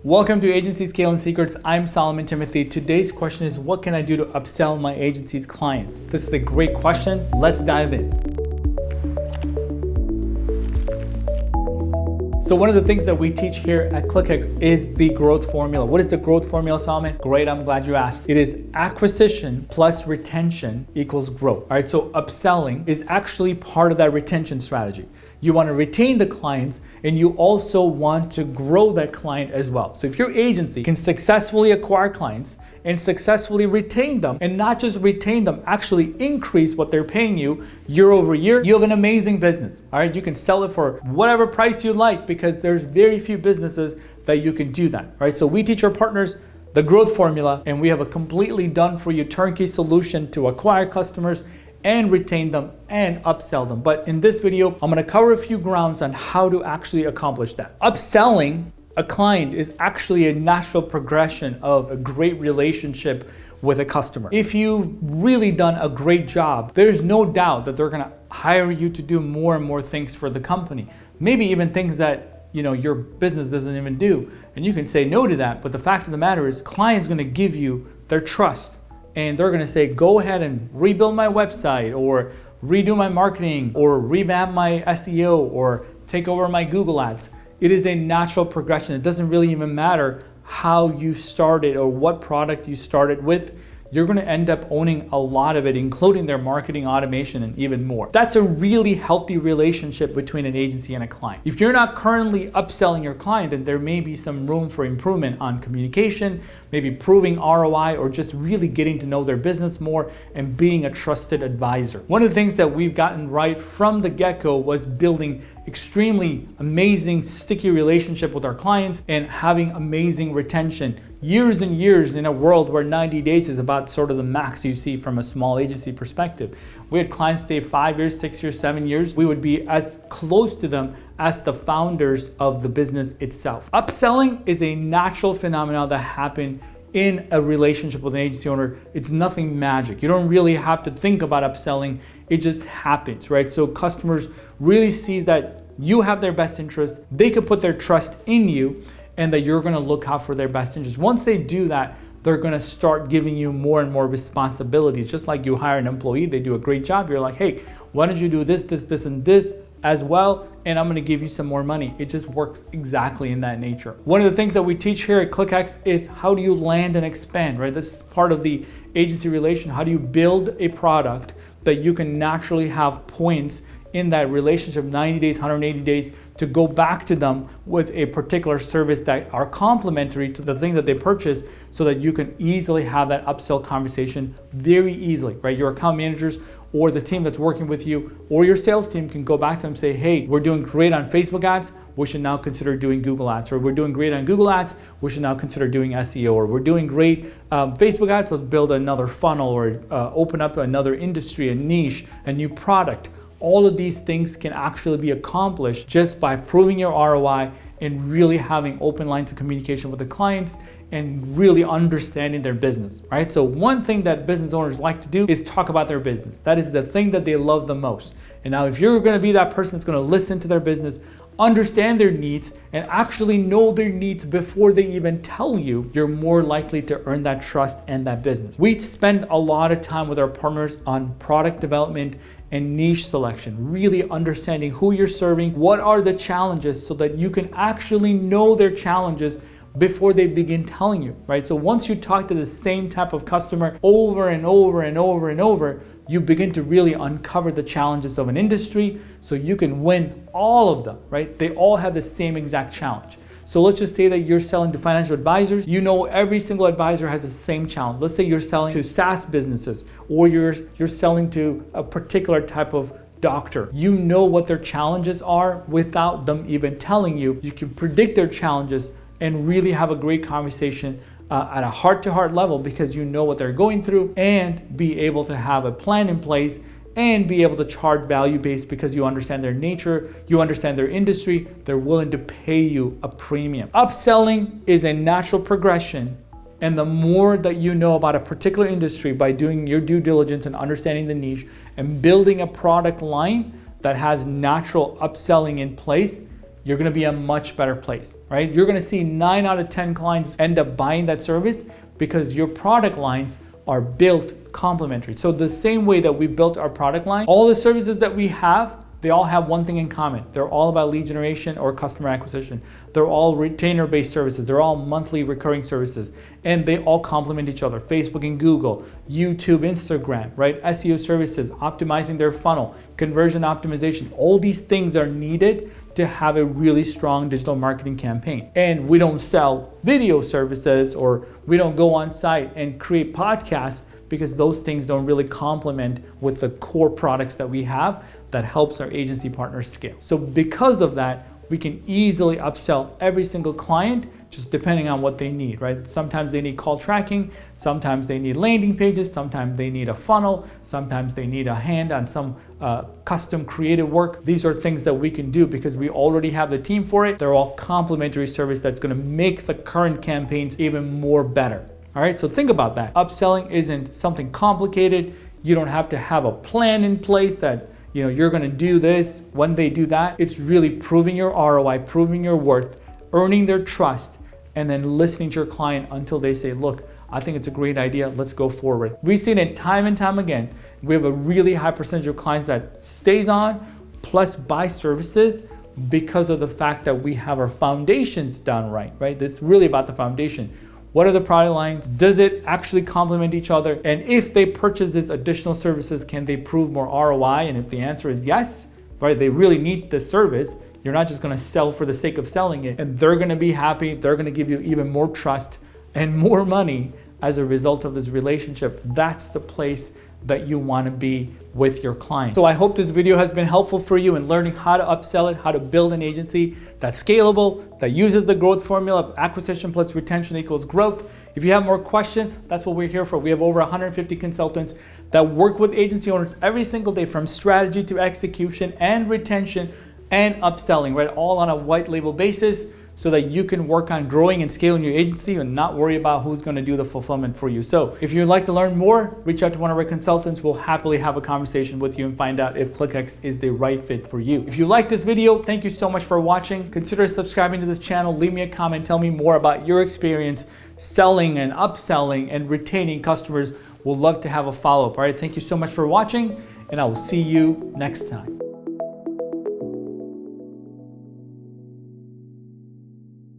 Welcome to Agency Scaling Secrets. I'm Solomon Timothy. Today's question is, what can I do to upsell my agency's clients? This is a great question. Let's dive in. So one of the things that we teach here at Clickx is the growth formula. What is the growth formula, Solomon? Great, I'm glad you asked. It is acquisition plus retention equals growth. All right, so upselling is actually part of that retention strategy. You want to retain the clients and you also want to grow that client as well. So if your agency can successfully acquire clients and successfully retain them, and not just retain them, actually increase what they're paying you year over year, you have an amazing business. All right, you can sell it for whatever price you like because there's very few businesses that you can do that. All right, so we teach our partners the growth formula and we have a completely done for you turnkey solution to acquire customers and retain them and upsell them. But in this video, I'm gonna cover a few grounds on how to actually accomplish that. Upselling a client is actually a natural progression of a great relationship with a customer. If you've really done a great job, there's no doubt that they're gonna hire you to do more and more things for the company. Maybe even things that your business doesn't even do. And you can say no to that, but the fact of the matter is, client's gonna give you their trust. And they're gonna say, go ahead and rebuild my website or redo my marketing or revamp my SEO or take over my Google ads. It is a natural progression. It doesn't really even matter how you started or what product you started with. You're gonna end up owning a lot of it, including their marketing automation and even more. That's a really healthy relationship between an agency and a client. If you're not currently upselling your client, then there may be some room for improvement on communication, maybe proving ROI, or just really getting to know their business more and being a trusted advisor. One of the things that we've gotten right from the get-go was building extremely amazing, sticky relationship with our clients and having amazing retention. Years and years in a world where 90 days is about sort of the max you see from a small agency perspective. We had clients stay 5 years, 6 years, 7 years. We would be as close to them as the founders of the business itself. Upselling is a natural phenomenon that happens in a relationship with an agency owner. It's nothing magic. You don't really have to think about upselling. It just happens, right? So customers really see that you have their best interest. They can put their trust in you and that you're gonna look out for their best interest. Once they do that, they're gonna start giving you more and more responsibilities. Just like you hire an employee, they do a great job. You're like, hey, why don't you do this, this, and this as well? And I'm gonna give you some more money. It just works exactly in that nature. One of the things that we teach here at Clickx is how do you land and expand, right? This is part of the agency relation. How do you build a product that you can naturally have points in that relationship, 90 days, 180 days, to go back to them with a particular service that are complementary to the thing that they purchase, so that you can easily have that upsell conversation very easily, right? Your account managers or the team that's working with you or your sales team can go back to them and say, hey, we're doing great on Facebook ads, we should now consider doing Google ads, or we're doing great on Google ads, we should now consider doing SEO, or we're doing great Facebook ads, let's build another funnel or open up another industry, a niche, a new product. All of these things can actually be accomplished just by proving your ROI and really having open lines of communication with the clients and really understanding their business, right? So one thing that business owners like to do is talk about their business. That is the thing that they love the most. And now if you're gonna be that person that's gonna listen to their business, understand their needs, and actually know their needs before they even tell you, you're more likely to earn that trust and that business. We spend a lot of time with our partners on product development and niche selection, really understanding who you're serving, what are the challenges, so that you can actually know their challenges before they begin telling you, right? So once you talk to the same type of customer over and over and over and over, you begin to really uncover the challenges of an industry, so you can win all of them, right? They all have the same exact challenge. So let's just say that you're selling to financial advisors. You know every single advisor has the same challenge. Let's say you're selling to SaaS businesses, or you're selling to a particular type of doctor. You know what their challenges are without them even telling you. You can predict their challenges and really have a great conversation at a heart-to-heart level, because you know what they're going through, and be able to have a plan in place and be able to charge value-based because you understand their nature, you understand their industry, they're willing to pay you a premium. Upselling is a natural progression, and the more that you know about a particular industry by doing your due diligence and understanding the niche and building a product line that has natural upselling in place, you're gonna be a much better place, right? You're gonna see 9 out of 10 clients end up buying that service because your product lines are built complementary. So the same way that we built our product line, all the services that we have, they all have one thing in common. They're all about lead generation or customer acquisition. They're all retainer-based services. They're all monthly recurring services, and they all complement each other. Facebook and Google, YouTube, Instagram, right? SEO services, optimizing their funnel, conversion optimization. All these things are needed to have a really strong digital marketing campaign. And we don't sell video services, or we don't go on site and create podcasts, because those things don't really complement with the core products that we have that helps our agency partners scale. So because of that, we can easily upsell every single client, just depending on what they need, right? Sometimes they need call tracking, sometimes they need landing pages, sometimes they need a funnel, sometimes they need a hand on some custom creative work. These are things that we can do because we already have the team for it. They're all complementary service that's gonna make the current campaigns even more better. All right, so think about that. Upselling isn't something complicated. You don't have to have a plan in place that you're gonna do this when they do that. It's really proving your ROI, proving your worth, earning their trust, and then listening to your client until they say, look, I think it's a great idea, let's go forward. We've seen it time and time again. We have a really high percentage of clients that stays on plus buy services because of the fact that we have our foundations done right? It's really about the foundation. What are the product lines? Does it actually complement each other? And if they purchase these additional services, can they prove more ROI? And if the answer is yes, right, they really need the service. You're not just gonna sell for the sake of selling it, and they're gonna be happy. They're gonna give you even more trust and more money as a result of this relationship. That's the place that you want to be with your client. So I hope this video has been helpful for you in learning how to upsell it, how to build an agency that's scalable, that uses the growth formula of acquisition plus retention equals growth. If you have more questions, that's what we're here for. We have over 150 consultants that work with agency owners every single day, from strategy to execution and retention and upselling, right? All on a white label basis, so that you can work on growing and scaling your agency and not worry about who's going to do the fulfillment for you. So if you'd like to learn more, reach out to one of our consultants. We'll happily have a conversation with you and find out if Clickx is the right fit for you. If you like this video, thank you so much for watching. Consider subscribing to this channel. Leave me a comment. Tell me more about your experience selling and upselling and retaining customers. We'll love to have a follow-up. All right, thank you so much for watching, and I will see you next time.